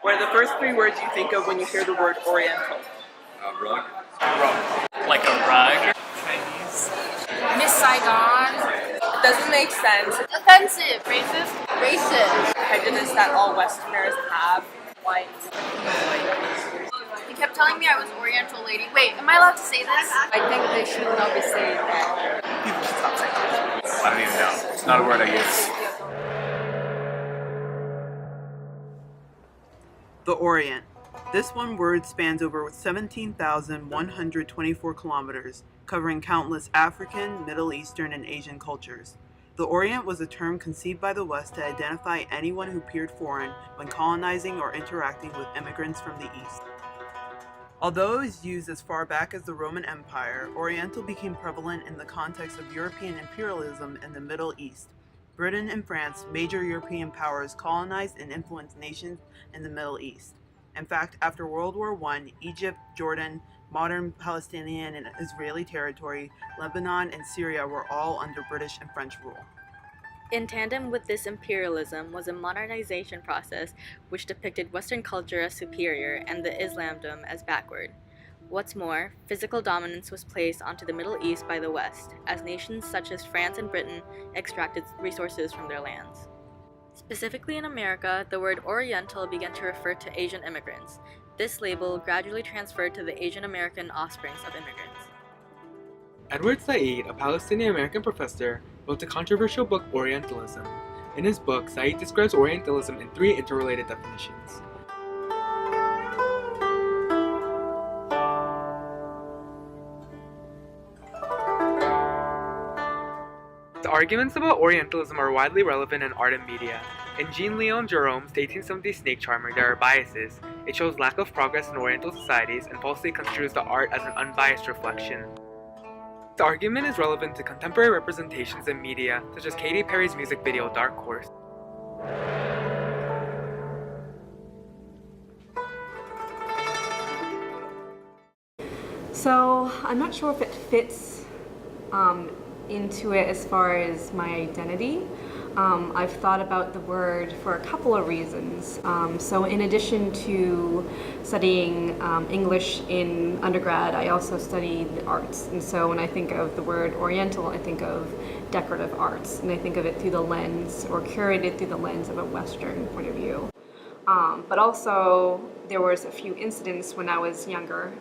What are the first three words you think of when you hear the word Oriental? Rug. Like a rug. Miss Saigon. It doesn't make sense. Offensive. Racist. Racist. Prejudice that all Westerners have. White. He kept telling me I was Oriental lady. Wait, am I allowed to say this? I think they should not be saying that. People should stop saying that. I don't even know. It's not a word I use. The Orient. This one word spans over 17,124 kilometers, covering countless African, Middle Eastern, and Asian cultures. The Orient was a term conceived by the West to identify anyone who appeared foreign when colonizing or interacting with immigrants from the East. Although it was used as far back as the Roman Empire, Oriental became prevalent in the context of European imperialism in the Middle East. Britain and France, major European powers, colonized and influenced nations in the Middle East. In fact, after World War I, Egypt, Jordan, modern Palestinian and Israeli territory, Lebanon, and Syria were all under British and French rule. In tandem with this imperialism was a modernization process which depicted Western culture as superior and the Islamdom as backward. What's more, physical dominance was placed onto the Middle East by the West, as nations such as France and Britain extracted resources from their lands. Specifically in America, the word Oriental began to refer to Asian immigrants. This label gradually transferred to the Asian American offsprings of immigrants. Edward Said, a Palestinian-American professor, wrote the controversial book Orientalism. In his book, Said describes Orientalism in three interrelated definitions. The arguments about Orientalism are widely relevant in art and media. In Jean-Léon Gérôme's 1870 Snake Charmer, There Are Biases, it shows lack of progress in Oriental societies and falsely construes the art as an unbiased reflection. The argument is relevant to contemporary representations in media, such as Katy Perry's music video Dark Horse. So I'm not sure if it fits into it as far as my identity. I've thought about the word for a couple of reasons. So in addition to studying English in undergrad, I also studied the arts. And so when I think of the word Oriental, I think of decorative arts. And I think of it through the lens, or curated through the lens of a Western point of view. But also, there was a few incidents when I was younger.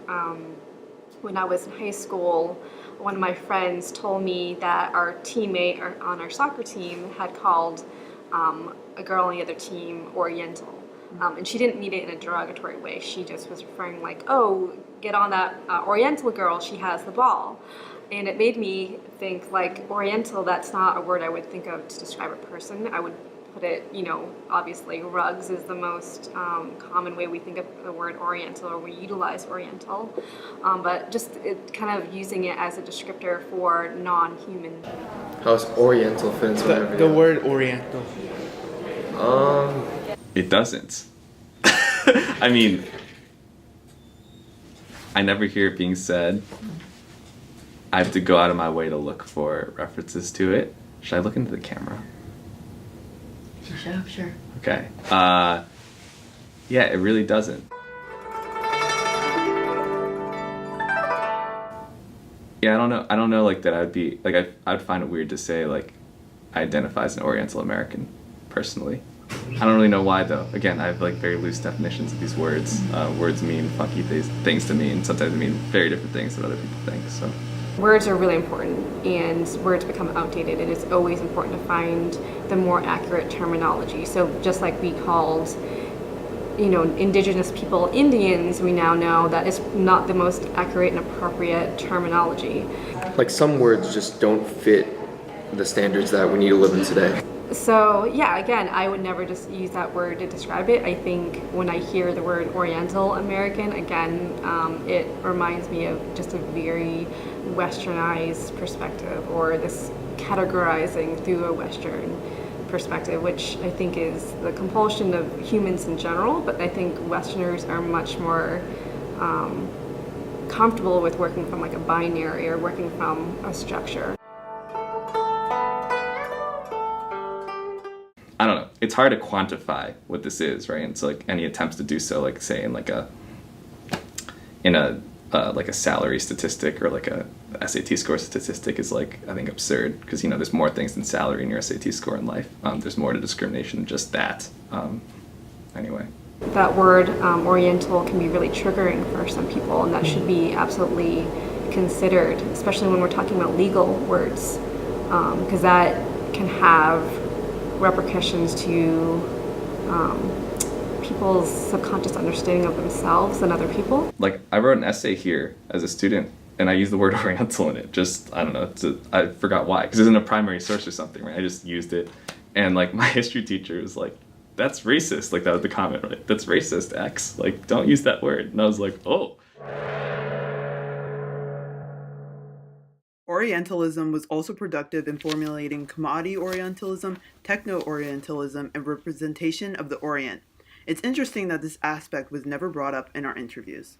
When I was in high school, one of my friends told me that our teammate on our soccer team had called a girl on the other team Oriental. And she didn't mean it in a derogatory way. She just was referring like, oh, get on that Oriental girl, she has the ball. And it made me think like Oriental, that's not a word I would think of to describe a person. I would put it, obviously rugs is the most common way we think of the word Oriental, or we utilize Oriental, but just kind of using it as a descriptor for non-human. How's Oriental fit into The word Oriental. It doesn't. I mean, I never hear it being said. I have to go out of my way to look for references to it. Should I look into the camera? Sure. Okay. Yeah, it really doesn't. Yeah, I don't know like that I'd be like I'd find it weird to say like I identify as an Oriental American personally. I don't really know why though. Again, I have like very loose definitions of these words. Words mean funky things to me, and sometimes they mean very different things than other people think. So Words are really important, and words become outdated. It is always important to find the more accurate terminology. So just like we called, indigenous people Indians, we now know that is not the most accurate and appropriate terminology. Like some words just don't fit the standards that we need to live in today. So yeah, again, I would never just use that word to describe it. I think when I hear the word Oriental American, again, it reminds me of just a very westernized perspective, or this categorizing through a Western perspective, which I think is the compulsion of humans in general, but I think Westerners are much more comfortable with working from like a binary or working from a structure. I don't know. it's hard to quantify what this is, right? And so like any attempts to do so, like say in like a salary statistic or like a SAT score statistic is like, I think, absurd, because there's more things than salary in your SAT score in life. There's more to discrimination than just that. Anyway. That word Oriental can be really triggering for some people, and that should be absolutely considered, especially when we're talking about legal words, because that can have repercussions to people's subconscious understanding of themselves and other people. Like, I wrote an essay here as a student, and I used the word Oriental in it. Just, I don't know, I forgot why, because it isn't a primary source or something, right? I just used it, and like my history teacher was like, "That's racist." Like, that was the comment, right? "That's racist, X. Like, don't use that word." And I was like, oh. Orientalism was also productive in formulating commodity Orientalism, techno-Orientalism, and representation of the Orient. It's interesting that this aspect was never brought up in our interviews.